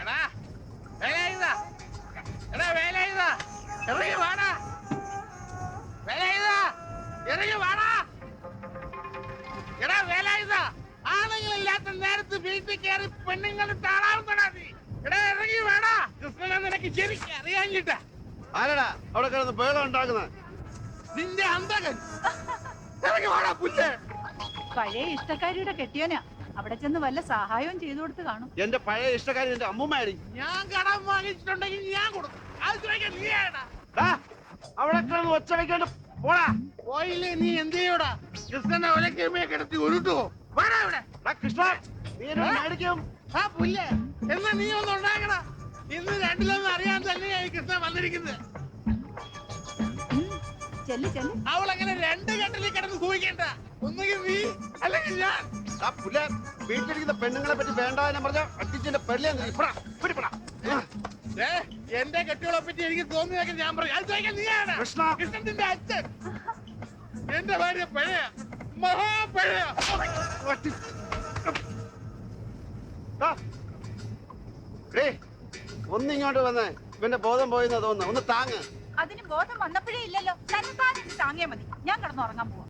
എടാ വേലായുധാ, എടാ വേലായുധാ, ഇറങ്ങി വാടാ. വേലായുധാ, ഇറങ്ങി വാടാ. എടാ വേലായുധാ, ആണുങ്ങളില്ലാത്ത നേരത്ത് വീട്ടിൽ കയറി പെണ്ണുങ്ങൾ താളാവുന്നടാ നീ. എടാ ഇറങ്ങി വേടാ. കൃഷ്ണനെ നിനക്ക് ശരിക്കും അറിയാഞ്ഞിട്ടാ. ആരടാ അവിടെ കിടന്ന് ബഹളം ഉണ്ടാക്കുന്നത്? നിന്റെ അന്തകൻ. ഇറങ്ങി വാടാ പുല്ലേ. പഴയ ഇഷ്ടക്കാരിയുടെ കെട്ടിയോനാ. അവിടെ ചെന്ന് വല്ല സഹായവും ചെയ്തു കൊടുത്ത് കാണും. എന്റെ പഴയ ഇഷ്ടക്കാരി എന്റെ അമ്മൂമ്മയാടി. ഞാൻ കടം വാങ്ങിച്ചിട്ടുണ്ടെങ്കിൽ ഞാൻ കൊടുക്കും. അത് ചോദിക്കാൻ നീയാടാ. അവിടെ കിടന്ന് ഒച്ച വയ്ക്കാണ്ട് പോടാ. പോയില്ലേ നീ എന്ത് ചെയ്യൂടാ? കൃഷ്ണനെ ഒലക്കമ്മയെ കിടത്തി ഉരുട്ടുവോ? വേടാ ഇവിടെ. കൃഷ്ണ നീ എന്നോട് മേടിക്കും. ആ പുല്ലേ, എന്നാ നീ ഒന്ന് ഉണ്ടാക്കണ. ഇന്ന് രണ്ടിലൊന്നും അറിയാൻ തന്നെയാണ് കൃഷ്ണൻ വന്നിരിക്കുന്നത്. ചെല്ല് ചെല്ല്. അവൾ അങ്ങനെ രണ്ട് കെട്ടിൽ കിടന്ന് സൂഹിക്കണ്ട. ഒന്നുകിൽ നീ അല്ലെങ്കിൽ ഞാൻ. വീട്ടിലിരിക്കുന്ന പെണ്ണുങ്ങളെ പറ്റി വേണ്ടെന്ന് പറഞ്ഞ അടിച്ചെന്റെ പെള്ളിയാ. എന്റെ കെട്ടികളെ പറ്റി എനിക്ക് തോന്നിയൊക്കെ ഞാൻ പറയും. അത് ചോദിക്കാൻ നീയാണ് കൃഷ്ണന്റെ അച്ഛൻ. എന്റെ ഭാര്യ പഴയ മഹാപഴയ. ഒന്നിങ്ങോട്ട് വന്നേ. ഇവന്റെ ബോധം പോയെന്നാ തോന്നുന്നു. ഒന്ന് താങ്ങ്. അതിന് ബോധം വന്നപ്പോഴേ ഇല്ലല്ലോ. തന്നെ താങ്ങിയാ മതി. ഞാൻ കിടന്നുറങ്ങാൻ പോവാ.